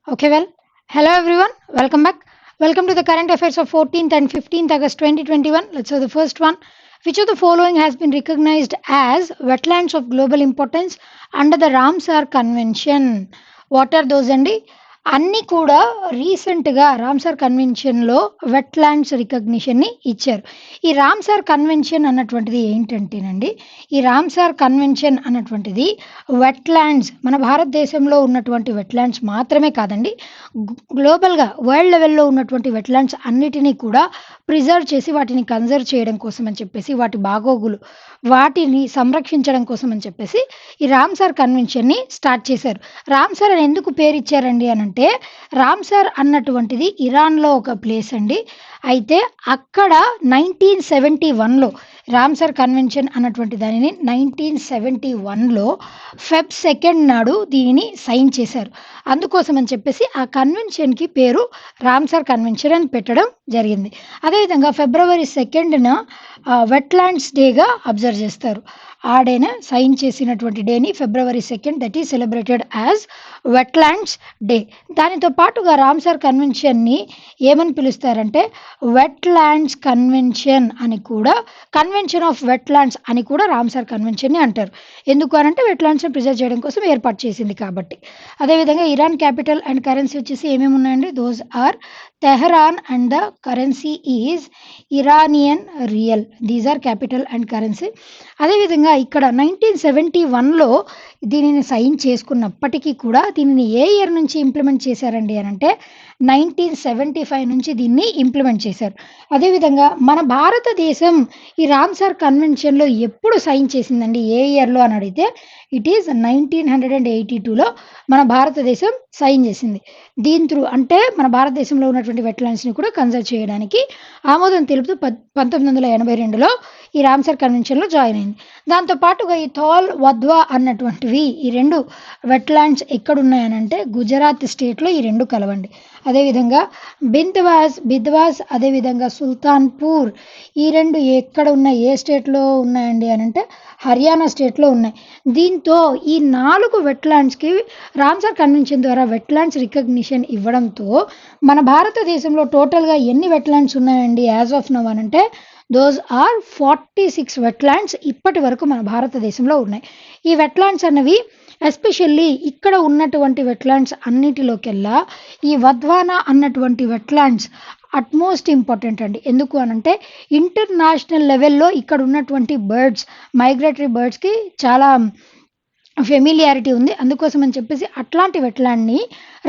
Okay, well, hello everyone, welcome back. Welcome to the current affairs of 14th and 15th August 2021. Let's have the first one. Which of the following has been recognized as wetlands of global importance under the Ramsar Convention? What are those అండి? అన్నీ కూడా రీసెంట్గా Ramsar కన్వెన్షన్లో wetlands రికగ్నిషన్ని ఇచ్చారు. ఈ Ramsar convention అన్నటువంటిది ఏంటంటేనండి, ఈ Ramsar convention అన్నటువంటిది వెట్లాండ్స్ మన భారతదేశంలో ఉన్నటువంటి వెట్లాండ్స్ మాత్రమే కాదండి, గ్లోబల్గా వరల్డ్ లెవెల్లో ఉన్నటువంటి వెట్లాండ్స్ అన్నిటినీ కూడా ప్రిజర్వ్ చేసి వాటిని కన్జర్వ్ చేయడం కోసం అని చెప్పేసి, వాటి బాగోగులు వాటిని సంరక్షించడం కోసం అని చెప్పేసి ఈ రామ్సార్ కన్వెన్షన్ని స్టార్ట్ చేశారు. రామ్సార్ అని ఎందుకు పేరు ఇచ్చారండి అని అంటే, రామ్సార్ అన్నటువంటిది ఇరాన్లో ఒక ప్లేస్ అండి. అయితే అక్కడ 1971లో రామ్సార్ కన్వెన్షన్ అన్నటువంటి దానిని 1971లో ఫెబ్ 2 నాడు దీనిని సైన్ చేశారు. అందుకోసం అని చెప్పేసి ఆ కన్వెన్షన్కి పేరు రామ్సార్ కన్వెన్షన్ అని పెట్టడం జరిగింది. అదేవిధంగా ఫిబ్రవరి 2న వెట్లాండ్స్ డేగా అబ్జర్వ్ చేస్తారు. ఆ డేన సైన్ చేసినటువంటి డేని ఫిబ్రవరి 2 that is celebrated as wetlands day. దానితో పాటుగా రామ్సార్ కన్వెన్షన్ని ఏమని పిలుస్తారంటే వెట్లాండ్స్ కన్వెన్షన్ అని కూడా, కన్వెన్షన్ ఆఫ్ వెట్లాండ్స్ అని కూడా రామ్సార్ కన్వెన్షన్ని అంటారు. ఎందుకు అనంటే వెట్లాండ్స్ని ప్రిజర్వ్ చేయడం కోసం ఏర్పాటు చేసింది కాబట్టి. అదేవిధంగా ఇరాన్ క్యాపిటల్ అండ్ కరెన్సీ వచ్చేసి ఏమేమి ఉన్నాయండి, those are Tehran and the currency is Iranian rial. These are capital and currency. అదేవిధంగా ఇక్కడ 1971లో దీనిని సైన్ చేసుకున్నప్పటికీ కూడా దీనిని ఏ ఇయర్ నుంచి ఇంప్లిమెంట్ చేశారండి అని అంటే 1975 నుంచి దీన్ని ఇంప్లిమెంట్ చేశారు. అదేవిధంగా మన భారతదేశం ఈ రామ్సార్ కన్వెన్షన్లో ఎప్పుడు సైన్ చేసిందండి, ఏ ఇయర్లో అని అడిగితే ఇట్ ఈజ్ 1982లో మన భారతదేశం సైన్ చేసింది. దీని త్రూ అంటే మన భారతదేశంలో ఉన్నటువంటి వెట్లాండ్స్ని కూడా కన్జర్వ్ చేయడానికి ఆమోదం తెలుపుతూ 1982లో ఈ రామ్సార్ కన్వెన్షన్లో జాయిన్ అయింది. దాంతోపాటుగా ఈ థాల్ వద్వా అన్నటువంటివి ఈ రెండు వెట్లాండ్స్ ఎక్కడున్నాయనంటే గుజరాత్ స్టేట్లో ఈ రెండు కలవండి. అదేవిధంగా బిద్వాస్ అదేవిధంగా సుల్తాన్పూర్ ఈ రెండు ఎక్కడ ఉన్నాయి, ఏ స్టేట్లో ఉన్నాయండి అని అంటే హర్యానా స్టేట్లో ఉన్నాయి. దీంతో ఈ 4 వెట్లాండ్స్కి రామ్సార్ కన్వెన్షన్ ద్వారా వెట్లాండ్స్ రికగ్నిషన్ ఇవ్వడంతో మన భారతదేశంలో టోటల్గా ఎన్ని వెట్లాండ్స్ ఉన్నాయండి యాజ్ ఆఫ్ నౌ అని అంటే దోస్ ఆర్ 46 వెట్లాండ్స్ ఇప్పటి వరకు మన భారతదేశంలో ఉన్నాయి. ఈ వెట్లాండ్స్ అన్నవి ఎస్పెషల్లీ ఇక్కడ ఉన్నటువంటి వెట్లాండ్స్ అన్నిటిలోకెల్లా ఈ వద్వానా అన్నటువంటి వెట్లాండ్స్ అట్మోస్ట్ ఇంపార్టెంట్ అండి. ఎందుకు అనంటే ఇంటర్నేషనల్ లెవెల్లో ఇక్కడ ఉన్నటువంటి బర్డ్స్, మైగ్రేటరీ బర్డ్స్కి చాలా ఫెమిలియారిటీ ఉంది. అందుకోసం అని చెప్పేసి అట్లాంటి వెట్లాండ్ని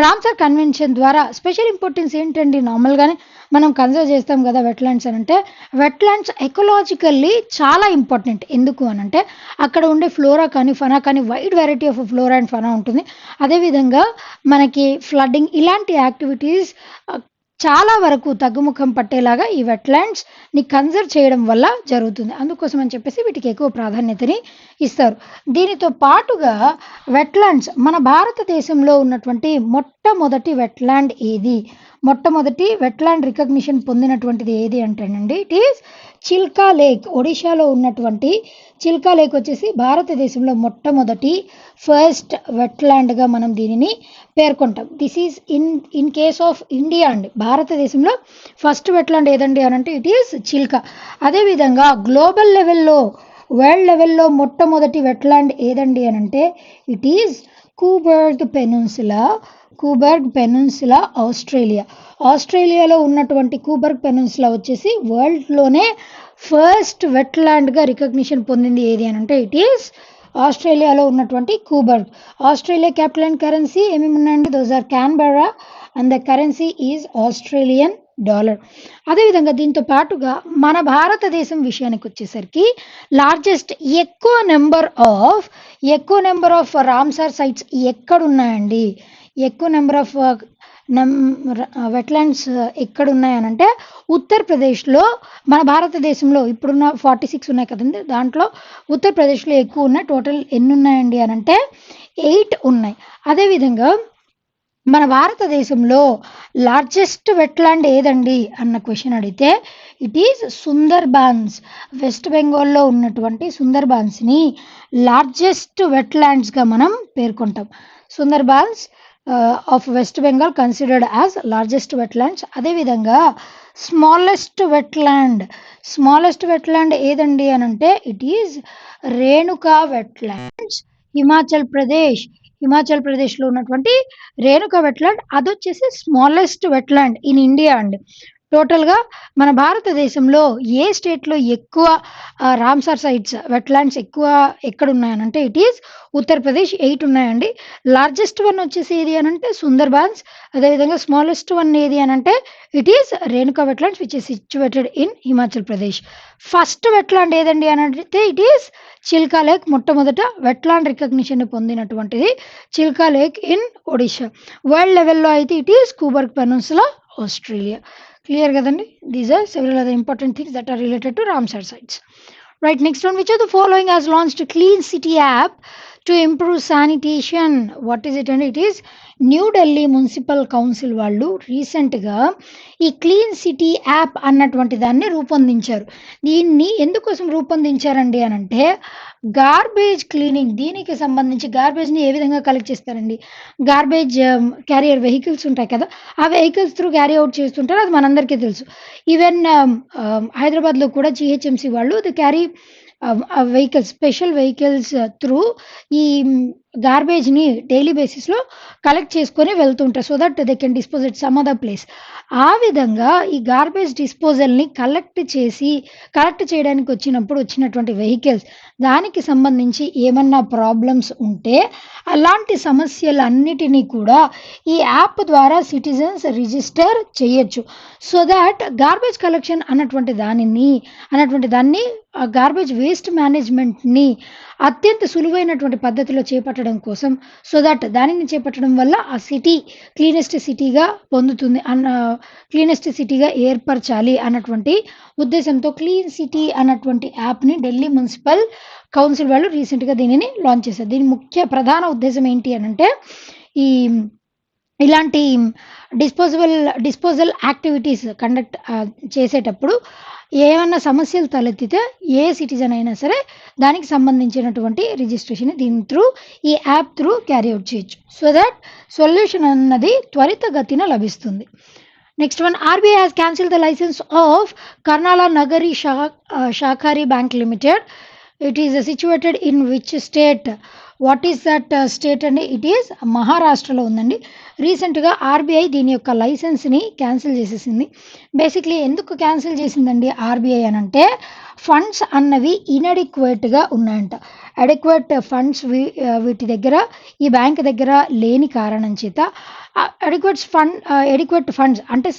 రామ్సార్ కన్వెన్షన్ ద్వారా స్పెషల్ ఇంపార్టెన్స్ ఏంటండి, నార్మల్గానే మనం కన్సర్వ్ చేస్తాం కదా వెట్లాండ్స్ అని అంటే, వెట్లాండ్స్ ఎకలాజికల్లీ చాలా ఇంపార్టెంట్. ఎందుకు అనంటే అక్కడ ఉండే ఫ్లోరా కానీ ఫనా కానీ wide variety of flora and fauna ఉంటుంది. అదేవిధంగా మనకి ఫ్లడ్డింగ్ ఇలాంటి యాక్టివిటీస్ చాలా వరకు తగ్గుముఖం పట్టేలాగా ఈ వెట్లాండ్స్ని కన్జర్వ్ చేయడం వల్ల జరుగుతుంది. అందుకోసం అని చెప్పేసి వీటికి ఎక్కువ ప్రాధాన్యతని ఇస్తారు. దీనితో పాటుగా వెట్లాండ్స్ మన భారతదేశంలో ఉన్నటువంటి మొట్టమొదటి వెట్లాండ్ ఏది, మొట్టమొదటి వెట్లాండ్ రికగ్నిషన్ పొందినటువంటిది ఏది అంటేనండి ఇట్ ఈస్ చిల్కా లేక్. ఒడిశాలో ఉన్నటువంటి చిల్కా లేక్ వచ్చేసి భారతదేశంలో మొట్టమొదటి ఫస్ట్ వెట్లాండ్గా మనం దీనిని పేర్కొంటాం. This is in case of India అండి. భారతదేశంలో ఫస్ట్ వెట్లాండ్ ఏదండి అని అంటే ఇట్ ఈస్ చిల్కా. అదేవిధంగా గ్లోబల్ లెవెల్లో వరల్డ్ లెవెల్లో మొట్టమొదటి వెట్లాండ్ ఏదండి అని అంటే ఇట్ ఈజ్ కూబర్గ్ పెనిన్సులా ఆస్ట్రేలియా. ఆస్ట్రేలియాలో ఉన్నటువంటి కూబర్గ్ పెనిన్సులా వచ్చేసి వరల్డ్లోనే ఫస్ట్ వెట్లాండ్గా రికగ్నిషన్ పొందింది ఏది అని అంటే ఇట్ ఈస్ ఆస్ట్రేలియాలో ఉన్నటువంటి కూబర్గ్. ఆస్ట్రేలియా క్యాపిటల్ అండ్ కరెన్సీ ఏమేమి ఉన్నాయండి, those are Canberra and the currency is Australian dollar. అదేవిధంగా దీంతో పాటుగా మన భారతదేశం విషయానికి వచ్చేసరికి లార్జెస్ట్ ఎక్కువ నెంబర్ ఆఫ్ రామ్సార్ సైట్స్ ఎక్కడున్నాయండి, ఎక్కువ నెంబర్ ఆఫ్ వెట్లాండ్స్ ఎక్కడున్నాయనంటే ఉత్తరప్రదేశ్లో. మన భారతదేశంలో ఇప్పుడున్న 46 ఉన్నాయి కదండి, దాంట్లో ఉత్తరప్రదేశ్లో ఎక్కువ ఉన్నాయి. టోటల్ ఎన్ని ఉన్నాయండి అని అంటే 8 ఉన్నాయి. అదేవిధంగా మన భారతదేశంలో లార్జెస్ట్ వెట్లాండ్ ఏదండి అన్న క్వశ్చన్ అడిగితే ఇట్ ఈజ్ సుందర్బాన్స్. వెస్ట్ బెంగాల్లో ఉన్నటువంటి సుందర్బాన్స్ని లార్జెస్ట్ వెట్లాండ్స్గా మనం పేర్కొంటాం. Sundarbans of West Bengal considered as largest wetlands. అదేవిధంగా స్మాలెస్ట్ వెట్లాండ్ ఏదండి అని అంటే it is Renuka wetlands, Himachal ప్రదేశ్లో ఉన్నటువంటి రేణుకా వెట్లాండ్. అదొచ్చేసి స్మాలెస్ట్ వెట్లాండ్ ఇన్ ఇండియా అండి. టోటల్గా మన భారతదేశంలో ఏ స్టేట్లో ఎక్కువ రామ్సార్ సైట్స్ వెట్లాండ్స్ ఎక్కువ ఎక్కడ ఉన్నాయనంటే ఇట్ ఈస్ ఉత్తరప్రదేశ్, 8 ఉన్నాయండి. లార్జెస్ట్ వన్ వచ్చేసి ఏది అని అంటే సుందర్బాన్స్. అదేవిధంగా స్మాలెస్ట్ వన్ ఏది అని అంటే it is Renuka wetlands which is situated in Himachal Pradesh. First wetland ఏదండి అని అంటే ఇట్ ఈస్ చిల్కా లేక్. మొట్టమొదట వెట్లాండ్ రికగ్నిషన్ పొందినటువంటిది Chilka lake in Odisha. World లెవెల్లో అయితే it is Coburg peninsula, Australia. Clear kadandi? These are several other important things that are related to Ramsar sites. Right, next one, which of the following has launched a clean city app to improve sanitation? What is it? And it is new Delhi municipal council వాళ్ళు రీసెంట్గా ఈ clean city app అన్నటువంటి దాన్ని రూపొందించారు. దీన్ని ఎందుకోసం రూపొందించారండి అని అంటే గార్బేజ్ క్లీనింగ్. దీనికి సంబంధించి గార్బేజ్ని ఏ విధంగా కలెక్ట్ చేస్తారండి, గార్బేజ్ క్యారియర్ వెహికల్స్ ఉంటాయి కదా, ఆ వెహికల్స్ త్రూ క్యారీ అవుట్ చేస్తుంటారు, అది మనందరికీ తెలుసు. ఈవెన్ హైదరాబాద్లో కూడా జిహెచ్ఎంసీ వాళ్ళు the carry vehicles, special vehicles through ఈ గార్బేజ్ని డైలీ బేసిస్లో కలెక్ట్ చేసుకొని వెళ్తుంటారు, so that they can dispose it some other place. ఆ విధంగా ఈ గార్బేజ్ డిస్పోజల్ని కలెక్ట్ చేయడానికి వచ్చినటువంటి వెహికల్స్ దానికి సంబంధించి ఏమన్నా ప్రాబ్లమ్స్ ఉంటే అలాంటి సమస్యలన్నిటినీ కూడా ఈ యాప్ ద్వారా సిటిజన్స్ రిజిస్టర్ చేయొచ్చు. సో దాట్ గార్బేజ్ కలెక్షన్ అన్నటువంటి దాన్ని గార్బేజ్ వేస్ట్ మేనేజ్మెంట్ని అత్యంత సులువైనటువంటి పద్ధతిలో చేపట్టడం కోసం, సో దట్ దానిని చేపట్టడం వల్ల ఆ సిటీ క్లీనెస్ట్ సిటీగా ఏర్పరచాలి అన్నటువంటి ఉద్దేశంతో క్లీన్ సిటీ అన్నటువంటి యాప్ని ఢిల్లీ మున్సిపల్ కౌన్సిల్ వాళ్ళు రీసెంట్గా దీనిని లాంచ్ చేశారు. దీని ప్రధాన ఉద్దేశం ఏంటి అని అంటే ఇలాంటి డిస్పోజల్ యాక్టివిటీస్ కండక్ట్ చేసేటప్పుడు ఏమన్నా సమస్యలు తలెత్తితే ఏ సిటిజన్ అయినా సరే దానికి సంబంధించినటువంటి రిజిస్ట్రేషన్ దీని త్రూ ఈ యాప్ త్రూ క్యారీ అవుట్ చేయొచ్చు, సో దట్ సొల్యూషన్ అన్నది త్వరితగతిన లభిస్తుంది. Next one, RBI has cancel the licence of Karnala Nagari Sahakari bank limited. It is situated in which state? What is that state అండి? ఇట్ ఈస్ మహారాష్ట్రలో ఉందండి. రీసెంట్గా ఆర్బీఐ దీని యొక్క లైసెన్స్ని క్యాన్సిల్ చేసేసింది. బేసిక్లీ ఎందుకు క్యాన్సిల్ చేసిందండి ఆర్బీఐ అని అంటే ఫండ్స్ అన్నవి ఇన్అడిక్వేట్గా ఉన్నాయంట. అడిక్వేట్ ఫండ్స్ వీటి దగ్గర ఈ బ్యాంక్ దగ్గర లేని కారణం చేత ఎడిక్వేట్ ఫండ్స్ అంటే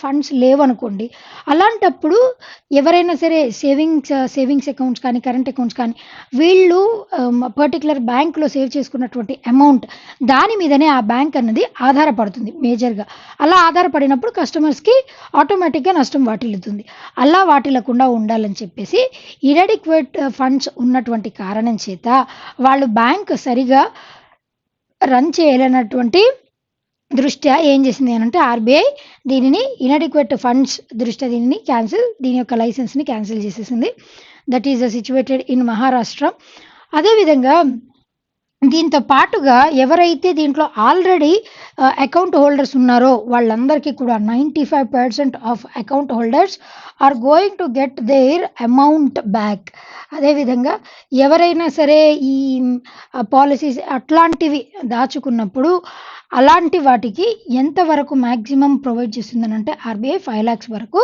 ఫండ్స్ లేవనుకోండి, అలాంటప్పుడు ఎవరైనా సరే సేవింగ్స్ అకౌంట్స్ కానీ కరెంట్ అకౌంట్స్ కానీ వీళ్ళు పర్టికులర్ బ్యాంక్లో సేవ్ చేసుకున్నటువంటి అమౌంట్ దాని మీదనే ఆ బ్యాంక్ అన్నది ఆధారపడుతుంది మేజర్గా. అలా ఆధారపడినప్పుడు కస్టమర్స్కి ఆటోమేటిక్గా నష్టం వాటిల్లుతుంది. అలా వాటిల్లకుండా ఉండాలని చెప్పేసి ఇన్అడిక్వేట్ ఫండ్స్ ఉన్నటువంటి కారణం చేత వాళ్ళు బ్యాంక్ సరిగా రన్ చేయలేనటువంటి దృష్ట్యా ఏం చేసింది అని అంటే ఆర్బీఐ దీనిని ఇన్అడిక్వేట్ ఫండ్స్ దృష్ట్యా దీని యొక్క లైసెన్స్ని క్యాన్సిల్ చేసేసింది. That is situated in Maharashtra. అదేవిధంగా దీంతో పాటుగా ఎవరైతే దీంట్లో ఆల్రెడీ అకౌంట్ హోల్డర్స్ ఉన్నారో వాళ్ళందరికీ కూడా 95% of account holders are going to get their amount back. అదేవిధంగా ఎవరైనా సరే ఈ పాలసీస్ అట్లాంటివి దాచుకున్నప్పుడు అలాంటి వాటికి ఎంతవరకు మ్యాక్సిమం ప్రొవైడ్ చేస్తుందని అంటే ఆర్బీఐ 5 lakhs వరకు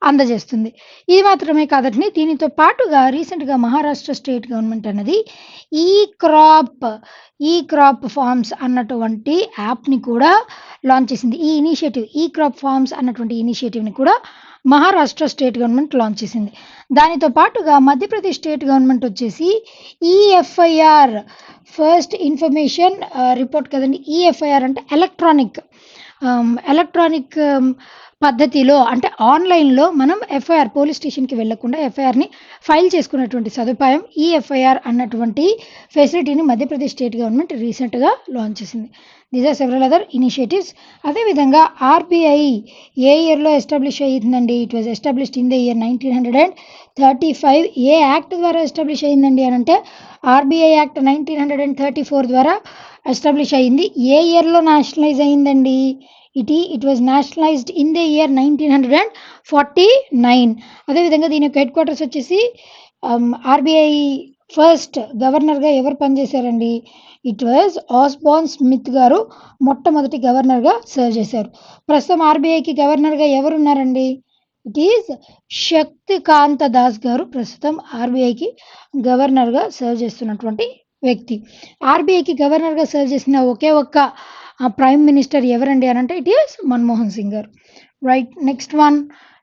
అందజేస్తుంది. ఇది మాత్రమే కాదండి, దీనితో పాటుగా రీసెంట్గా మహారాష్ట్ర స్టేట్ గవర్నమెంట్ అన్నది ఈ క్రాప్ ఫార్మ్స్ అన్నటువంటి యాప్ని కూడా లాంచ్ చేసింది. ఈ క్రాప్ ఫార్మ్స్ అన్నటువంటి ఇనిషియేటివ్ని కూడా మహారాష్ట్ర స్టేట్ గవర్నమెంట్ లాంచ్ చేసింది. దానితో పాటుగా మధ్యప్రదేశ్ స్టేట్ గవర్నమెంట్ వచ్చేసి ఈఎఫ్ఐఆర్ ఫస్ట్ ఇన్ఫర్మేషన్ రిపోర్ట్ కదండి. ఈఎఫ్ఐఆర్ అంటే ఎలక్ట్రానిక్ పద్ధతిలో అంటే ఆన్‌లైన్‌లో మనం ఎఫ్ఐఆర్ పోలీస్ స్టేషన్‌కి వెళ్ళకుండా ఎఫ్ఐఆర్‌ని ఫైల్ చేసుకునేటువంటి సదుపాయం ఈ ఎఫ్ఐఆర్ అన్నటువంటి ఫెసిలిటీని మధ్యప్రదేశ్ స్టేట్ గవర్నమెంట్ రీసెంట్‌గా లాంచ్ చేసింది. These are several other initiatives. అదేవిధంగా ఆర్‌బీఐ ఏ ఇయర్‌లో ఎస్టాబ్లిష్ అయ్యిందండి? It was established in the year 1935. ఏ యాక్ట్ ద్వారా ఎస్టాబ్లిష్ అయిందండి అనంటే ఆర్‌బీఐ యాక్ట్ 1934 ద్వారా ఎస్టాబ్లిష్ అయింది. ఏ ఇయర్‌లో నేషనలైజ్ అయిందండి? It was nationalised in the year 1949. అదేవిధంగా దీని యొక్క హెడ్ క్వార్టర్స్ వచ్చేసి ఆర్బీఐ ఫస్ట్ గవర్నర్గా ఎవరు పనిచేశారండి? ఇట్ వాజ్ ఆస్బార్న్ స్మిత్ గారు మొట్టమొదటి గవర్నర్గా సర్వ్ చేశారు. ప్రస్తుతం ఆర్బీఐకి గవర్నర్గా ఎవరున్నారండి? ఇట్ ఈజ్ శక్తికాంత దాస్ గారు ప్రస్తుతం ఆర్బీఐకి గవర్నర్గా సర్వ్ చేస్తున్నటువంటి వ్యక్తి. ఆర్బీఐకి గవర్నర్గా సర్వ్ చేసిన ఒకే ఒక్క ప్రైమ్ మినిస్టర్ ఎవరండి అనంటే ఇట్ ఈస్ మన్మోహన్ సింగ్ గారు. Right, next one.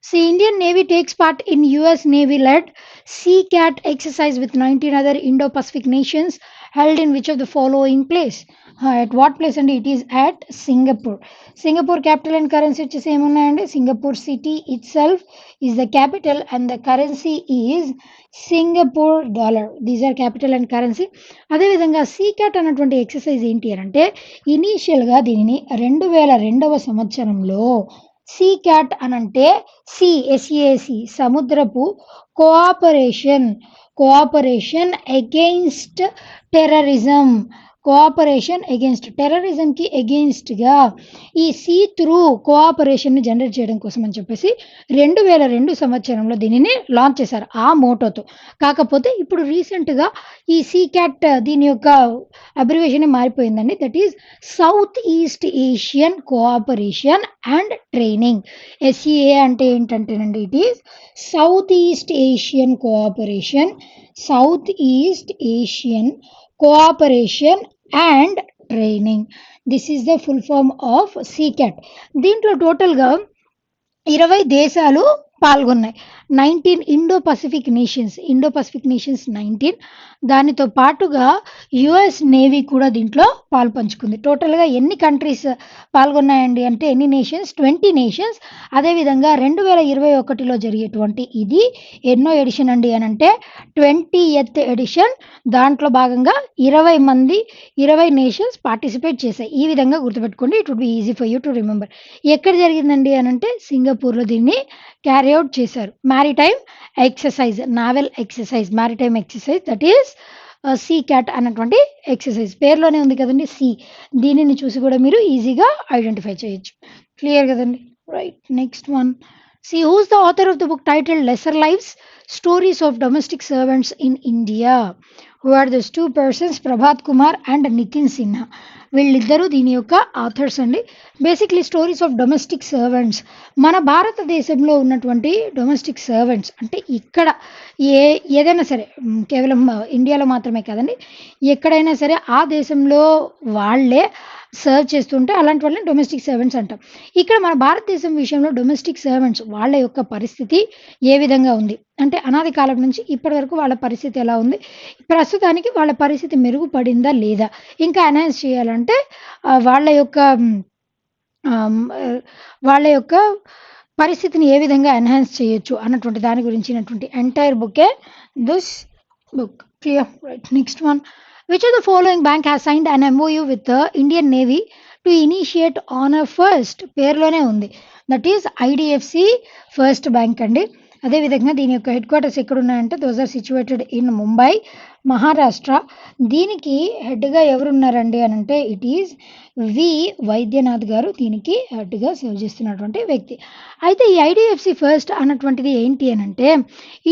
Indian Navy takes part in US Navy-led SEACAT exercise with 19 other Indo-Pacific nations held in which of the following place? At what place? And it is at Singapore. Singapore capital and currency వచ్చేసి ఏమున్నాయండి? Singapore city itself is the capital and the currency is Singapore dollar. These are capital and currency. అదేవిధంగా సీకాట్ అన్నటువంటి exercise ఏంటి అంటే ఇనీషియల్గా దీనిని 2002వ సంవత్సరంలో సీకాట్ అనంటే ఎస్ఏసి సముద్రపు కోఆపరేషన్ అగెయిన్స్ట్ టెర్రరిజం టెర్రరిజంకి అగెయిన్స్ట్గా ఈ సీ త్రూ కోఆపరేషన్ని జనరేట్ చేయడం కోసం అని చెప్పేసి 2002 సంవత్సరంలో దీనిని లాంచ్ చేశారు ఆ మోటోతో. కాకపోతే ఇప్పుడు రీసెంట్గా ఈ సీకాట్ దీని యొక్క అబ్రివేషన్ మారిపోయిందండి. That is south east Asian cooperation and training. SEA అంటే ఏంటంటేనండి it is south east Asian cooperation and training. This is the full form of SEACAT. దీంట్లో టోటల్గా 20 దేశాలు పాల్గొన్నాయి. 19 ఇండో పసిఫిక్ నేషన్స్ 19. దానితో పాటుగా యుఎస్ నేవీ కూడా దీంట్లో పాల్పంచుకుంది. టోటల్గా ఎన్ని కంట్రీస్ పాల్గొన్నాయండి అంటే ఎన్ని నేషన్స్? 20 నేషన్స్. అదేవిధంగా 2021లో జరిగేటువంటి ఇది ఎన్నో ఎడిషన్ అండి అని అంటే 20th ఎడిషన్. దాంట్లో భాగంగా 20 నేషన్స్ పార్టిసిపేట్ చేశాయి. ఈ విధంగా గుర్తుపెట్టుకోండి. It would be easy for you to remember. ఎక్కడ జరిగిందండి అని అంటే సింగపూర్లో దీన్ని క్యారీ అవుట్ చేశారు. Maritime exercise, naval exercise, maritime exercise that is SEACAT అన్నటువంటి ఎక్సర్సైజ్. పేరులోనే ఉంది కదండి సీ. దీనిని చూసి కూడా మీరు ఈజీగా ఐడెంటిఫై చేయొచ్చు. క్లియర్ కదండి? Right, next one. See, who's the author of the book titled Lesser Lives? Stories of Domestic Servants in India. Who are those two persons? Prabhat Kumar and Nitin Sinha. వీళ్ళిద్దరూ దీని యొక్క authors అండి. Basically stories of domestic servants. మన భారతదేశంలో ఉన్నటువంటి domestic servants అంటే ఇక్కడ ఏదైనా సరే కేవలం ఇండియాలో మాత్రమే కాదండి, ఎక్కడైనా సరే ఆ దేశంలో వాళ్ళే సర్వ్ చేస్తుంటే అలాంటి వాళ్ళని డొమెస్టిక్ సర్వెంట్స్ అంటాం. ఇక్కడ మన భారతదేశం విషయంలో డొమెస్టిక్ సర్వెంట్స్ వాళ్ళ యొక్క పరిస్థితి ఏ విధంగా ఉంది అంటే అనాది కాలం నుంచి ఇప్పటి వరకు వాళ్ళ పరిస్థితి ఎలా ఉంది, ప్రస్తుతానికి వాళ్ళ పరిస్థితి మెరుగుపడిందా లేదా, ఇంకా ఎన్హాన్స్ చేయాలంటే వాళ్ళ యొక్క పరిస్థితిని ఏ విధంగా ఎన్హాన్స్ చేయొచ్చు అన్నటువంటి దాని గురించినటువంటి ఎంటైర్ బుక్కే this book. Clear? Right, next one. Which of the following bank has signed an MOU with the Indian Navy to initiate Honor First? పేరులోనే ఉంది. That is IDFC First Bank అండి. అదేవిధంగా దీని యొక్క హెడ్ క్వార్టర్స్ ఎక్కడ ఉన్నాయంటే those are situated in Mumbai, Maharashtra. దీనికి హెడ్గా ఎవరున్నారండి అని అంటే ఇట్ ఈజ్ వి వైద్యనాథ్ గారు దీనికి హెడ్గా సర్వ్ చేస్తున్నటువంటి వ్యక్తి. అయితే ఈ ఐడిఎఫ్సి ఫస్ట్ అన్నటువంటిది ఏంటి అని అంటే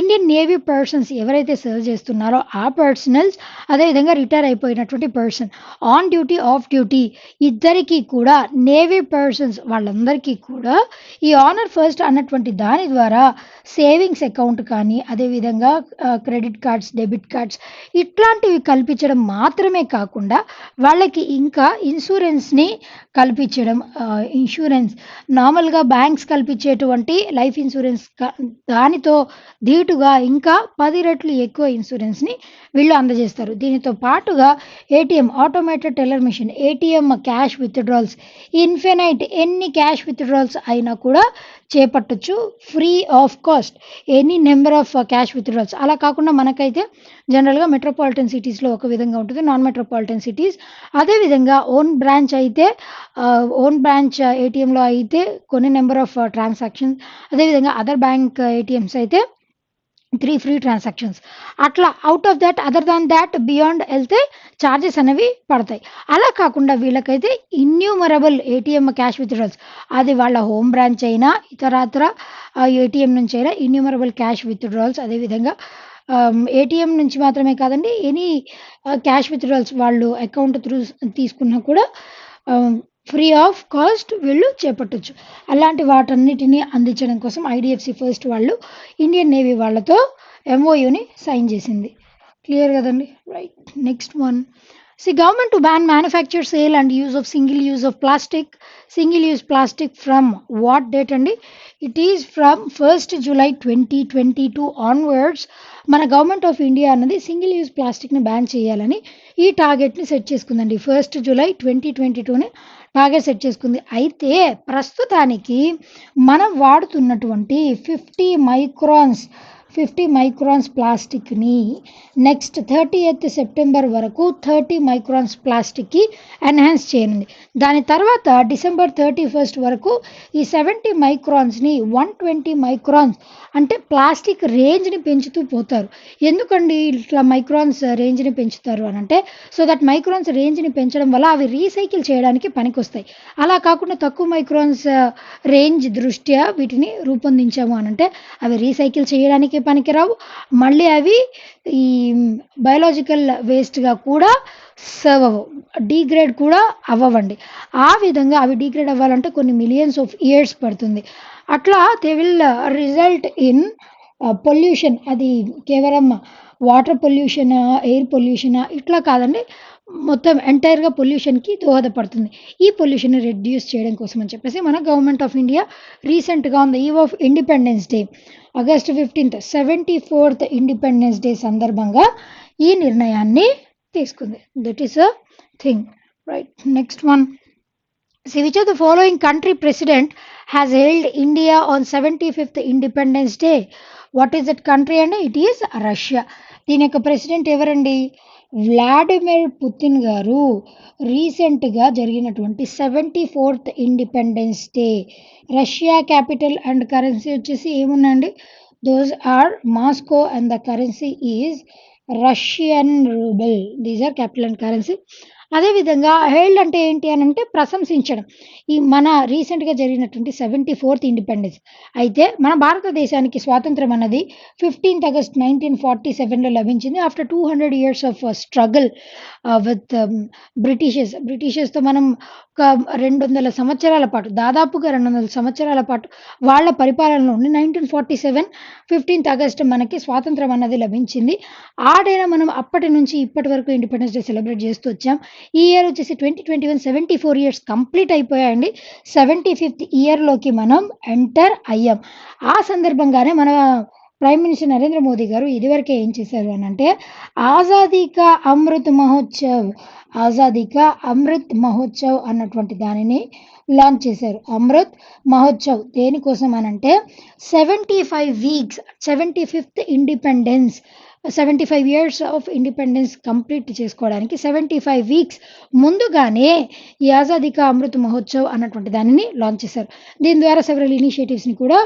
ఇండియన్ నేవీ పర్సన్స్ ఎవరైతే సర్వ్ చేస్తున్నారో ఆ పర్సనల్స్, అదేవిధంగా రిటైర్ అయిపోయినటువంటి person, on duty off duty ఇద్దరికీ కూడా నేవీ పర్సన్స్ వాళ్ళందరికీ కూడా ఈ ఆనర్ ఫస్ట్ అన్నటువంటి దాని ద్వారా సేవింగ్స్ అకౌంట్ కానీ అదేవిధంగా క్రెడిట్ కార్డ్స్, డెబిట్ కార్డ్స్ ఇట్లాంటివి కల్పించడం మాత్రమే కాకుండా వాళ్ళకి ఇంకా ఇన్సూరెన్స్ని కల్పించడం, ఇన్సూరెన్స్ నార్మల్గా బ్యాంక్స్ కల్పించేటువంటి లైఫ్ ఇన్సూరెన్స్ దానితో ధీటుగా ఇంకా 10 రెట్లు ఎక్కువ ఇన్సూరెన్స్ని వీళ్ళు అందజేస్తారు. దీనితో పాటుగా ATM, automated teller machine, ATM cash withdrawals, infinite ఎన్ని క్యాష్ విత్డ్రాల్స్ అయినా కూడా చేపట్టొచ్చు free of cost, any number of cash withdrawals. అలా కాకుండా మనకైతే జనరల్గా మెట్రోపాలిటన్ సిటీస్లో ఒక విధంగా ఉంటుంది, నాన్ మెట్రోపాలిటన్ సిటీస్ అదేవిధంగా ఓన్ బ్రాంచ్ అయితే ఓన్ బ్రాంచ్ ఏటీఎంలో అయితే కొన్ని నెంబర్ ఆఫ్ ట్రాన్సాక్షన్స్, అదేవిధంగా అదర్ బ్యాంక్ ఏటీఎంస్ అయితే 3 ఫ్రీ ట్రాన్సాక్షన్స్. అట్లా out of that, other than that beyond వెళ్తే ఛార్జెస్ అనేవి పడతాయి. అలా కాకుండా వీళ్ళకైతే ఇన్యూమరబుల్ ఏటీఎం క్యాష్ విత్డ్రాల్స్, అది వాళ్ళ హోమ్ బ్రాంచ్ అయినా ఇతరత్ర ఏటీఎం నుంచి అయినా ఇన్యూమరబుల్ క్యాష్ విత్డ్రాల్స్, అదేవిధంగా ఏటీఎం నుంచి మాత్రమే కాదండి, ఎనీ క్యాష్ విత్డ్రాల్స్ వాళ్ళు అకౌంట్ త్రూ తీసుకున్నా కూడా ఫ్రీ ఆఫ్ కాస్ట్ వీళ్ళు చేపట్టొచ్చు. అలాంటి వాటన్నిటిని అందించడం కోసం ఐడిఎఫ్సి ఫస్ట్ వాళ్ళు ఇండియన్ నేవీ వాళ్ళతో ఎంఓయూని సైన్ చేసింది. క్లియర్ కదండి? Right. Next one, government to ban manufacture, sale and use of single use of plastic. Single use plastic from what date అండి? It is from 1st July 2022 onwards మన government of India అన్నది single use ప్లాస్టిక్ని ban చేయాలని ఈ టార్గెట్ని set చేసుకుందండి. 1st July 2022ని target set చేసుకుంది. అయితే ప్రస్తుతానికి మనం వాడుతున్నటువంటి 50 మైక్రాన్స్ ప్లాస్టిక్ని నెక్స్ట్ 30th September వరకు 30 మైక్రాన్స్ ప్లాస్టిక్కి ఎన్హాన్స్ చేయనుంది. దాని తర్వాత December 31st వరకు ఈ 70 మైక్రాన్స్ని 120 మైక్రాన్స్ అంటే ప్లాస్టిక్ రేంజ్ని పెంచుతూ పోతారు. ఎందుకండి ఇట్లా మైక్రాన్స్ రేంజ్ని పెంచుతారు అని అంటే, సో దట్ మైక్రాన్స్ రేంజ్ని పెంచడం వల్ల అవి రీసైకిల్ చేయడానికి పనికొస్తాయి. అలా కాకుండా తక్కువ మైక్రాన్స్ రేంజ్ దృష్ట్యా వీటిని రూపొందించాము అని అంటే అవి రీసైకిల్ చేయడానికి పనికిరావు, మళ్ళీ అవి ఈ బయోలాజికల్ వేస్ట్గా కూడా సర్వ్ అవ్వవు, డీగ్రేడ్ కూడా అవ్వవండి. ఆ విధంగా అవి డీగ్రేడ్ అవ్వాలంటే కొన్ని మిలియన్స్ ఆఫ్ ఇయర్స్ పడుతుంది. అట్లా they will result in pollution. అది కేవలం వాటర్ పొల్యూషన్, ఎయిర్ పొల్యూషన్ ఇట్లా కాదండి, మొత్తం ఎంటైర్గా పొల్యూషన్కి దోహదపడుతుంది. ఈ పొల్యూషన్ రెడ్యూస్ చేయడం కోసం అని చెప్పేసి మన గవర్నమెంట్ ఆఫ్ ఇండియా రీసెంట్గా on the eve of independence day, August 15th 74th independence day సందర్భంగా ఈ నిర్ణయాన్ని తీసుకుంది. That is a thing. Right. Next one, which of the following country president has hailed India on 75th Independence Day? What is that country? And it is Russia. దీని యొక్క president ఎవరండి? Vladimir Putin గారు రీసెంట్గా జరిగినటువంటి 74th independence day. Russia capital and currency వచ్చేసి ఏమున్నాయండి? Those are Moscow and the currency is Russian ruble. These are capital and currency. అదేవిధంగా hailed అంటే ఏంటి అని అంటే ప్రశంసించడం. ఈ మన రీసెంట్గా జరిగినటువంటి 74th ఇండిపెండెన్స్. అయితే మన భారతదేశానికి స్వాతంత్రం అన్నది 15th August 1947లో లభించింది. After 200 years of struggle with బ్రిటిషర్స్తో మనం ఒక 200 సంవత్సరాల పాటు, దాదాపుగా 200 సంవత్సరాల పాటు వాళ్ళ పరిపాలనలో ఉండి 1947 15th August మనకి స్వాతంత్రం అన్నది లభించింది. ఆ డేన మనం అప్పటి నుంచి ఇప్పటి వరకు ఇండిపెండెన్స్ డే సెలబ్రేట్ చేస్తూ వచ్చాం. ఈ ఇయర్ వచ్చేసి 2021 74 years కంప్లీట్ అయిపోయాయండి. 75th ఇయర్లోకి మనం ఎంటర్ అయ్యాం. ఆ సందర్భంగానే మన ప్రైమ్ మినిస్టర్ నరేంద్ర మోదీ గారు ఇదివరకే ఏం చేశారు అని అంటే ఆజాదీ కా అమృత్ మహోత్సవ్ అన్నటువంటి దానిని లాంచ్ చేశారు. అమృత్ మహోత్సవ్ దేనికోసం అని అంటే 75 weeks 75th independence 75 years of independence complete చేసుకోవడానికి 75 weeks ముందుగానే ఈ ఆజాదీ కా అమృత్ మహోత్సవ్ అన్నటువంటి దానిని లాంచ్ చేశారు. దీని ద్వారా సెవరల్ ఇనిషియేటివ్స్ని కూడా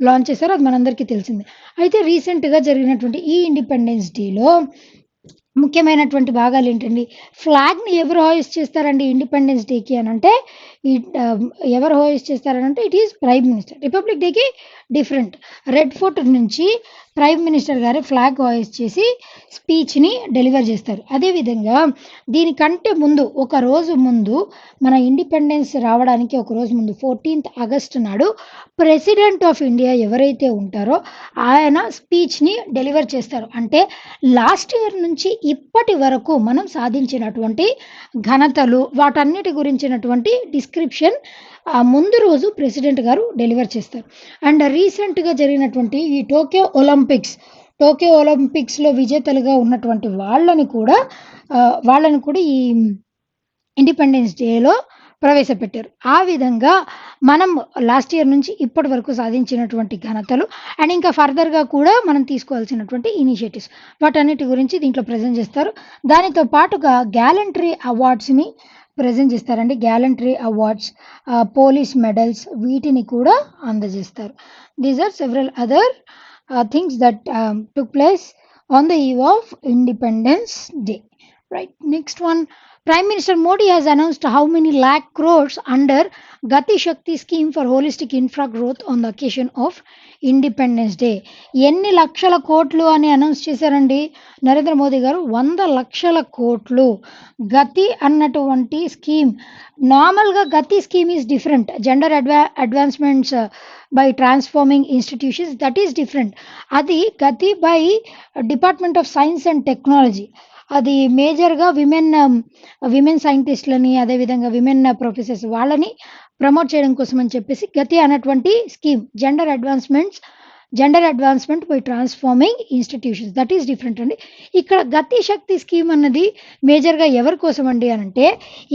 లాంచ్ చేశారు, అది మనందరికీ తెలిసిందే. అయితే రీసెంట్గా జరిగినటువంటి ఈ ఇండిపెండెన్స్ డేలో ముఖ్యమైనటువంటి భాగాలు ఏంటండి? ఫ్లాగ్ని ఎవరు హాయిస్ట్ చేస్తారండి ఇండిపెండెన్స్ డేకి అని అంటే ఈ ఎవరు హోస్ట్ చేస్తారనంటే it is prime minister. Republic డేకి డిఫరెంట్. రెడ్ ఫోర్ట్ నుంచి ప్రైమ్ మినిస్టర్ గారు ఫ్లాగ్ హోస్ట్ చేసి స్పీచ్ని డెలివర్ చేస్తారు. అదేవిధంగా దీనికంటే ముందు ఒక రోజు ముందు మన ఇండిపెండెన్స్ రావడానికి ఒక రోజు ముందు 14th ఆగస్ట్ నాడు ప్రెసిడెంట్ ఆఫ్ ఇండియా ఎవరైతే ఉంటారో ఆయన స్పీచ్ని డెలివర్ చేస్తారు. అంటే లాస్ట్ ఇయర్ నుంచి ఇప్పటి వరకు మనం సాధించినటువంటి ఘనతలు వాటన్నిటి గురించినటువంటి డిస్క్రిప్షన్ ముందు రోజు ప్రెసిడెంట్ గారు డెలివర్ చేస్తారు. అండ్ రీసెంట్గా జరిగినటువంటి ఈ టోక్యో ఒలింపిక్స్లో విజేతలుగా ఉన్నటువంటి వాళ్ళని కూడా ఈ ఇండిపెండెన్స్ డేలో ప్రవేశపెట్టారు. ఆ విధంగా మనం లాస్ట్ ఇయర్ నుంచి ఇప్పటి వరకు సాధించినటువంటి ఘనతలు అండ్ ఇంకా ఫర్దర్గా కూడా మనం తీసుకోవాల్సినటువంటి ఇనిషియేటివ్స్ వాటన్నిటి గురించి దీంట్లో ప్రజెంట్ చేస్తారు. దానితో పాటుగా గ్యాలంటరీ అవార్డ్స్ని ప్రజెంట్ చేస్తారండి. గ్యాలంటరీ అవార్డ్స్, పోలీస్ మెడల్స్ వీటిని కూడా అందజేస్తారు. These are several other things that took place on the eve of Independence Day. Right. Next one, Prime Minister Modi has announced how many lakh crores under Gati Shakti scheme for holistic infra growth on the occasion of Independence Day. ఎన్ని లక్షల కోట్లు అని announce చేశారండి నరేంద్ర మోదీ గారు? 100 లక్షల కోట్లు. గతి అన్నటువంటి స్కీమ్, నార్మల్గా గతి scheme is different. Gender advancements by transforming institutions, that is different. అది గతి by department of science and technology. అది మేజర్గా విమెన్ సైంటిస్టులని అదేవిధంగా విమెన్ ప్రొఫెసర్స్ వాళ్ళని ప్రమోట్ చేయడం కోసం అని చెప్పేసి గతి అన్నటువంటి scheme, gender advancement by transforming institutions, that is different అండి. ఇక్కడ గతి శక్తి స్కీమ్ అన్నది మేజర్గా ఎవరి కోసం అండి అనంటే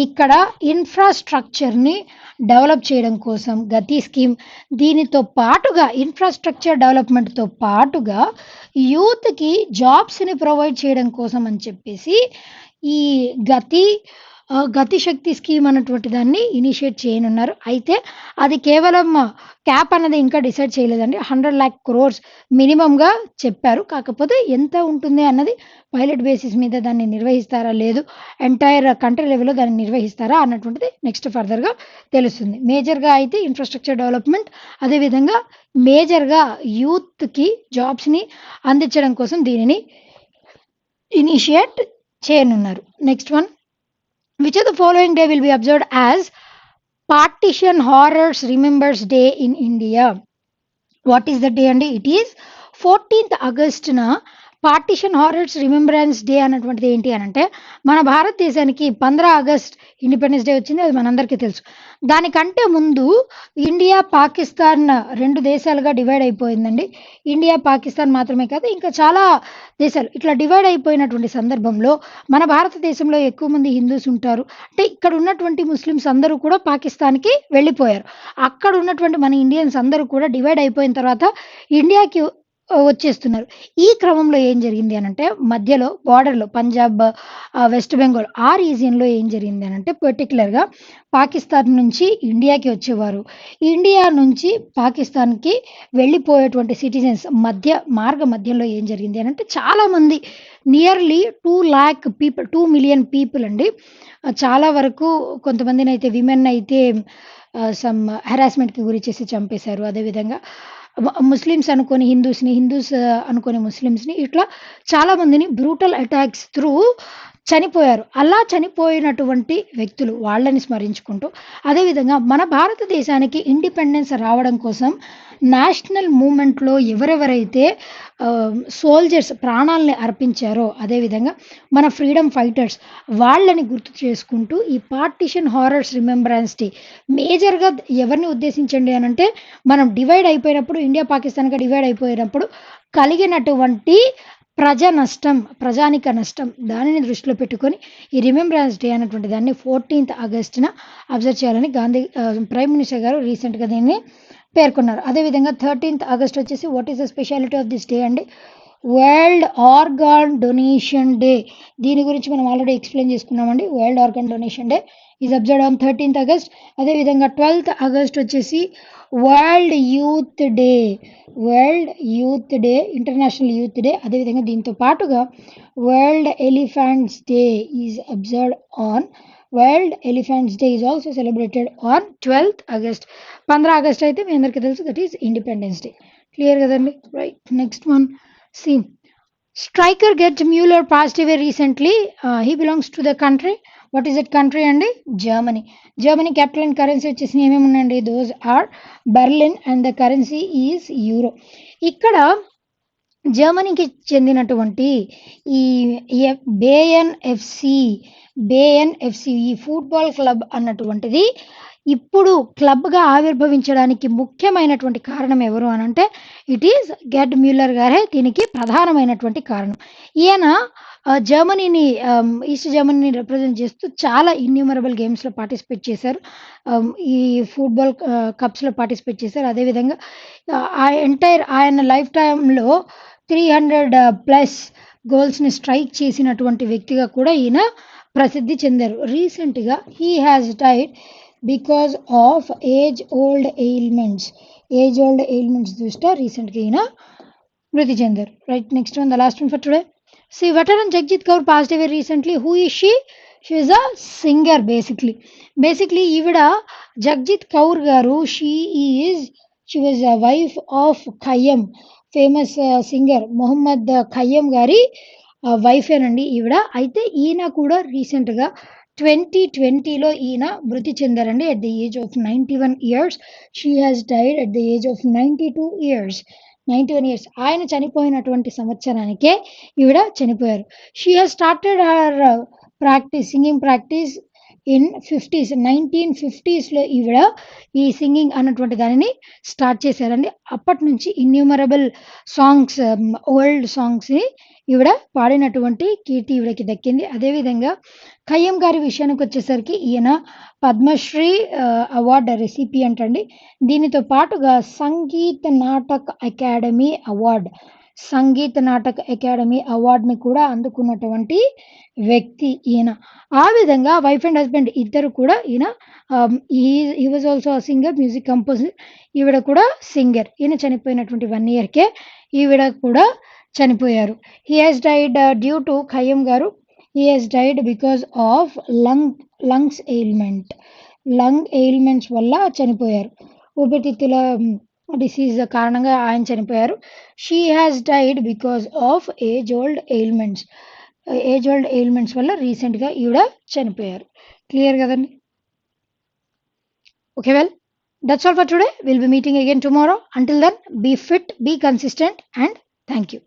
ఇక్కడ ఇన్ఫ్రాస్ట్రక్చర్ని డెవలప్ చేయడం కోసం గతి స్కీమ్. దీనితో పాటుగా ఇన్ఫ్రాస్ట్రక్చర్ డెవలప్మెంట్తో పాటుగా యూత్కి జాబ్స్ని ప్రొవైడ్ చేయడం కోసం అని చెప్పేసి ఈ గతి శక్తి స్కీమ్ అన్నటువంటి దాన్ని ఇనిషియేట్ చేయనున్నారు. అయితే అది కేవలం క్యాప్ అన్నది ఇంకా డిసైడ్ చేయలేదండి. 100 lakh crores మినిమంగా చెప్పారు. కాకపోతే ఎంత ఉంటుంది అన్నది పైలట్ బేసిస్ మీద దాన్ని నిర్వహిస్తారా లేదు ఎంటైర్ కంట్రీ లెవెల్లో దాన్ని నిర్వహిస్తారా అన్నటువంటిది నెక్స్ట్ ఫర్దర్గా తెలుస్తుంది. మేజర్గా అయితే ఇన్ఫ్రాస్ట్రక్చర్ డెవలప్మెంట్, అదేవిధంగా మేజర్గా యూత్కి జాబ్స్ని అందించడం కోసం దీనిని ఇనిషియేట్ చేయనున్నారు. Next one, which of the following day will be observed as Partition Horrors Remembers Day in India? What is the day అండి? It is 14th August na partition horrors remembrance day అన్నటువంటిది ఏంటి అని అంటే మన భారతదేశానికి 15 August independence day వచ్చింది, అది మనందరికీ తెలుసు. దానికంటే ముందు ఇండియా పాకిస్తాన్ 2 దేశాలుగా డివైడ్ అయిపోయిందండి. ఇండియా పాకిస్తాన్ మాత్రమే కాదు ఇంకా చాలా దేశాలు ఇట్లా డివైడ్ అయిపోయినటువంటి సందర్భంలో మన భారతదేశంలో ఎక్కువ మంది హిందూస్ ఉంటారు. అంటే ఇక్కడ ఉన్నటువంటి ముస్లిమ్స్ అందరూ కూడా పాకిస్తాన్కి వెళ్ళిపోయారు. అక్కడ ఉన్నటువంటి మన ఇండియన్స్ అందరూ కూడా డివైడ్ అయిపోయిన తర్వాత ఇండియాకి వచ్చేస్తున్నారు. ఈ క్రమంలో ఏం జరిగింది అనంటే మధ్యలో బార్డర్లో పంజాబ్, వెస్ట్ బెంగాల్ ఆ రీజియన్లో ఏం జరిగింది అనంటే పర్టికులర్గా పాకిస్తాన్ నుంచి ఇండియాకి వచ్చేవారు, ఇండియా నుంచి పాకిస్తాన్కి వెళ్ళిపోయేటువంటి సిటిజన్స్ మార్గ మధ్యలో ఏం జరిగింది అనంటే చాలామంది నియర్లీ 2 million పీపుల్ అండి. చాలా వరకు కొంతమందిని అయితే విమెన్ అయితే సమ్ హెరాస్మెంట్కి గురి చేసి చంపేశారు. అదేవిధంగా ముస్లిమ్స్ అనుకొని హిందూస్ అనుకొని ముస్లిమ్స్ని ఇట్లా చాలామందిని బ్రూటల్ అటాక్స్ త్రూ చనిపోయారు. అలా చనిపోయినటువంటి వ్యక్తులు వాళ్ళని స్మరించుకుంటూ అదేవిధంగా మన భారతదేశానికి ఇండిపెండెన్స్ రావడం కోసం నేషనల్ మూమెంట్లో ఎవరెవరైతే సోల్జర్స్ ప్రాణాలని అర్పించారో అదేవిధంగా మన ఫ్రీడమ్ ఫైటర్స్ వాళ్ళని గుర్తు చేసుకుంటూ ఈ పార్టిషన్ హారర్స్ రిమెంబరెన్స్ డే మేజర్గా ఎవరిని ఉద్దేశించండి అని అంటే మనం డివైడ్ అయిపోయినప్పుడు ఇండియా పాకిస్తాన్గా డివైడ్ అయిపోయినప్పుడు కలిగినటువంటి ప్రజానిక నష్టం దానిని దృష్టిలో పెట్టుకొని ఈ రిమెంబరెన్స్ డే అనేటువంటి దాన్ని 14th ఆగస్టున అబ్జర్వ్ చేయాలని ప్రైమ్ మినిస్టర్ గారు రీసెంట్గా దీన్ని పేర్కొన్నారు. అదేవిధంగా 13th ఆగస్ట్ వచ్చేసి what is the speciality of this day అండి? World organ donation day. దీని గురించి మనం ఆల్రెడీ ఎక్స్ప్లెయిన్ చేసుకున్నామండి. World organ donation day is observed on 13th August. అదేవిధంగా 12th ఆగస్ట్ వచ్చేసి world youth day, international youth day. అదేవిధంగా దీంతో పాటుగా world elephants day is observed on world elephants day is also celebrated on 12th August. 15 August అయితే మీ అందరికీ తెలుసు, that is independence day. Clear కదండి? రైట్. నెక్స్ట్ వన్, సి striker Gerd Müller passed away recently. He belongs to the country. What is that country అండి? Germany. Germany capital and currency వచ్చేసి ఏమేమి ఉన్నాయండి? Those are Berlin and the currency is euro. ఇక్కడ జర్మనీకి చెందినటువంటి ఈ బేఎన్ఎఫ్సి ఈ ఫుట్బాల్ క్లబ్ అన్నటువంటిది ఇప్పుడు క్లబ్గా ఆవిర్భవించడానికి ముఖ్యమైనటువంటి కారణం ఎవరు అని అంటే ఇట్ ఈస్ గెర్డ్ మ్యూలర్ గారే దీనికి ప్రధానమైనటువంటి కారణం. ఈయన జర్మనీని ఈస్ట్ జర్మనీని రిప్రజెంట్ చేస్తూ చాలా ఇన్యూమరబుల్ గేమ్స్లో పార్టిసిపేట్ చేశారు. ఈ ఫుట్బాల్ కప్స్లో పార్టిసిపేట్ చేశారు. అదేవిధంగా ఆయన లైఫ్ టైంలో 300+ గోల్స్ని స్ట్రైక్ చేసినటువంటి వ్యక్తిగా కూడా ఈయన ప్రసిద్ధి చెందారు. రీసెంట్గా he has died because of age old ailments దృష్ట్యా రీసెంట్గా ఈయన మృతి చెందారు. Right. Next one, the last one for today. See veteran Jagjit Kaur passed away recently. Who is she? She is a singer. Basically ఈవిడ Jagjit Kaur garu she was a wife of Khayyam, famous singer Mohammed Khayyam గారి వైఫేనండి ఈవిడ. అయితే ఈయన కూడా రీసెంట్గా 2020లో ఈయన మృతి చెందారండి at the age of 91 years. She has died at the age of 92 years. ఆయన చనిపోయినటువంటి సంవత్సరానికే ఈవిడ చనిపోయారు. She has started her singing practice in 1950స్లో ఈవిడ ఈ సింగింగ్ అన్నటువంటి దానిని స్టార్ట్ చేశారండి. అప్పటి నుంచి ఇన్యూమరబుల్ సాంగ్స్, ఓల్డ్ సాంగ్స్ని ఈవిడ పాడినటువంటి కీర్తి ఈవిడకి దక్కింది. అదేవిధంగా ఖయ్యం గారి విషయానికి వచ్చేసరికి ఈయన పద్మశ్రీ అవార్డు రెసిపియంట్ అండి. దీనితో పాటుగా సంగీత్ నాటక్ అకాడమీ అవార్డుని కూడా అందుకున్నటువంటి వ్యక్తి ఈయన. ఆ విధంగా వైఫ్ అండ్ హస్బెండ్ ఇద్దరు కూడా ఈయన he was also singer, music composer. ఈవిడ కూడా సింగర్. ఈయన చనిపోయినటువంటి 1 yearకే ఈవిడ కూడా చనిపోయారు. He has died due to Khayyam గారు. He has died because of lung ailments వల్ల చనిపోయారు. ఊపిరితిత్తుల డిసీజ్ కారణంగా ఆయన చనిపోయారు. She has died because of age old ailments వల్ల రీసెంట్గా ఈవిడ చనిపోయారు. క్లియర్ కదండి? Okay, well, that's all for today. We'll be meeting again tomorrow. Until then, be fit, be consistent, and thank you.